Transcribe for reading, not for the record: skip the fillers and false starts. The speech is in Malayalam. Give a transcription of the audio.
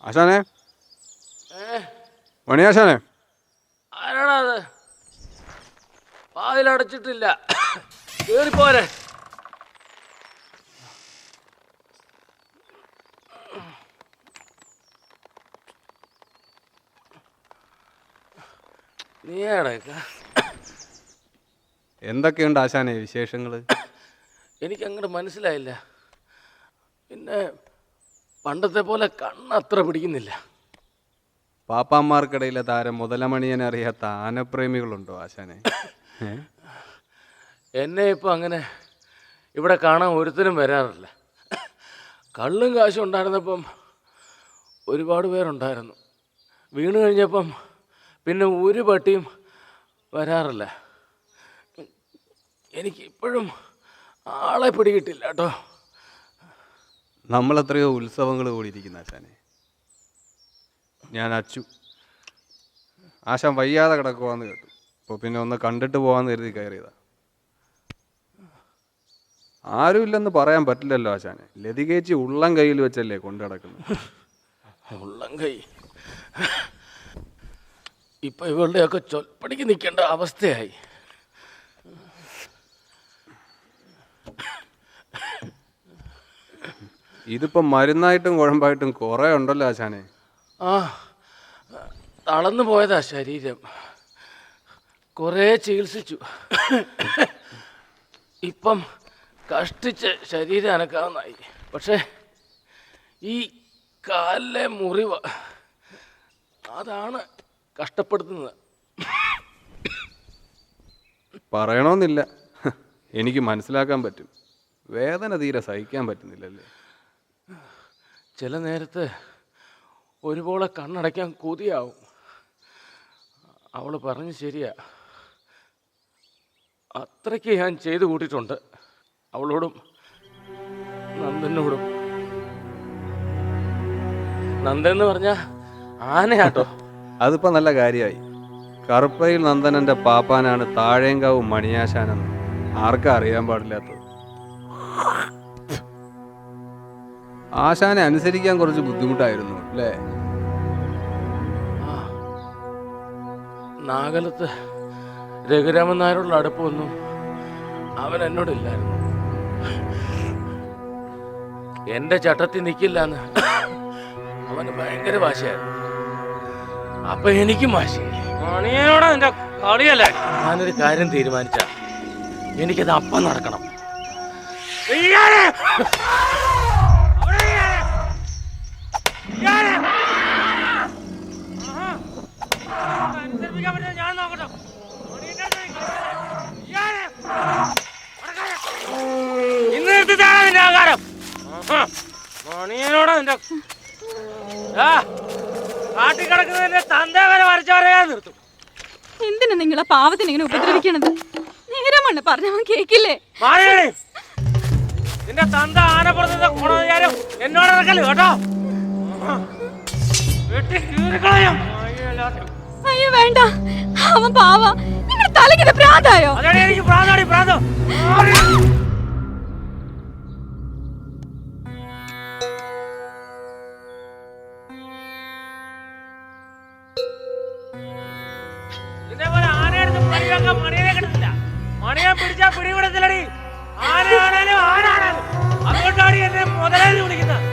ആശാനെ, മണിയാശാനെ, ആരാടാ അത്? വാതിലടച്ചിട്ടില്ല, കേറിപ്പോരെ. എന്തൊക്കെയുണ്ട് ആശാനെ വിശേഷങ്ങള്? എനിക്കങ്ങോട്ട് മനസ്സിലായില്ല. പിന്നെ പണ്ടത്തെ പോലെ കണ്ണത്ര പിടിക്കുന്നില്ല. പാപ്പാന്മാർക്കിടയിലെ താരം മുതലമണിയനെ അറിയാത്ത ആനപ്രേമികളുണ്ടോ ആശാനെ? എന്നെ ഇപ്പം അങ്ങനെ ഇവിടെ കാണാൻ ഒരുത്തരും വരാറില്ല. കള്ളും കാശും ഉണ്ടായിരുന്നപ്പം ഒരുപാട് പേരുണ്ടായിരുന്നു. വീണ് കഴിഞ്ഞപ്പം പിന്നെ ഒരു പട്ടിയും വരാറില്ല. എനിക്കിപ്പോഴും ആളെ പിടികിട്ടില്ല കേട്ടോ. നമ്മളെത്രയോ ഉത്സവങ്ങൾ കൂടിയിരിക്കുന്ന ആശാനെ. ഞാൻ അച്ചു. ആശാൻ വയ്യാതെ കിടക്കുവാന്ന് കേട്ടു. അപ്പോൾ പിന്നെ ഒന്ന് കണ്ടിട്ട് പോകാമെന്ന് കരുതി കയറിയതാ. ആരുമില്ലെന്ന് പറയാൻ പറ്റില്ലല്ലോ ആശാനെ. ലതികേച്ചി ഉള്ളം കയ്യിൽ വെച്ചല്ലേ കൊണ്ടു കിടക്കുന്നത്. ഉള്ളം കൈ ഇപ്പം ഇവളുടെയൊക്കെ ചൊൽപ്പടിക്ക് നിൽക്കേണ്ട അവസ്ഥയായി. ഇതിപ്പം മരുന്നായിട്ടും കുഴമ്പായിട്ടും കുറേ ഉണ്ടല്ലോ ആശാനെ. ആ, തളർന്നു പോയതാ ശരീരം. കുറേ ചികിത്സിച്ചു. ഇപ്പം കഷ്ടിച്ച് ശരീരം അനക്കാവുന്നായി. പക്ഷേ ഈ കാലിലെ മുറിവ് അതാണ് കഷ്ടപ്പെടുത്തുന്നത്. പറയണമെന്നില്ല, എനിക്ക് മനസ്സിലാക്കാൻ പറ്റും. വേദന തീരെ സഹിക്കാൻ പറ്റുന്നില്ലല്ലേ. ചില നേരത്ത് ഒരുപോലെ കണ്ണടയ്ക്കാൻ കൊതിയാവും. അവൾ പറഞ്ഞ് ശരിയാ. അത്രയ്ക്ക് ഞാൻ ചെയ്തു കൂട്ടിയിട്ടുണ്ട് അവളോടും നന്ദനോടും. നന്ദൻ എന്ന് പറഞ്ഞ ആനയാട്ടോ. അതിപ്പോൾ നല്ല കാര്യമായി. കറുപ്പയിൽ നന്ദനൻ്റെ പാപ്പാനാണ് താഴേങ്കാവ് മണിയാശാനെന്ന് ആർക്കാ അറിയാൻ പാടില്ലാത്തത്. ആശാനെ അനുസരിക്കാൻ കുറച്ച് ബുദ്ധിമുട്ടായിരുന്നു അല്ലേ? നാഗലത്ത് രഘുരാമൻ നായരോടുള്ള അടുപ്പമൊന്നും അവൻ എന്നോടില്ലായിരുന്നു. എന്റെ ചട്ടത്തിൽ നിൽക്കില്ല എന്ന് അവന് ഭയങ്കര വാശിയായിരുന്നു. അപ്പൊ എനിക്കും വാശി. എന്റെ കളിയല്ലേ. ഞാനൊരു കാര്യം തീരുമാനിച്ച എനിക്കത് അപ്പം നടക്കണം. മണിയനോടാ നിന്റെ കാട്ടിക്കിടക്കുന്നതിന്റെ തന്ത വരെ വരച്ചു പറയാൻ നിർത്തും. എന്തിനാ നിങ്ങളെ പാവത്തിന് ഇങ്ങനെ ഉപദ്രവിക്കണത്? നേരമാണ് പറഞ്ഞവൻ കേക്കില്ലേ? നിന്റെ തന്ത ആനപ്പുറത്തെ ഗുണവിചാരം എന്നോട് ഇറക്കല് കേട്ടോ. അയ്യോ വേണ്ട, അവൻ പാവ. നിങ്ങൾ തലയ്ക്ക് ഭ്രാന്തായോ? അതാണ് എനിക്ക് ഭ്രാന്താടി ഭ്രാന്തം. ഇതേപോലെ ആനയെടുത്ത് പണിവെക്കാൻ മണിയെ കിടത്തില്ല. മണിയെ പിടിച്ചാ പിടിവിടത്തില്ലടി. ആനയാണേലും ആനാണേലും. അതുകൊണ്ടാണ് എന്നെ മുതലാളി വിളിക്കുന്നത്.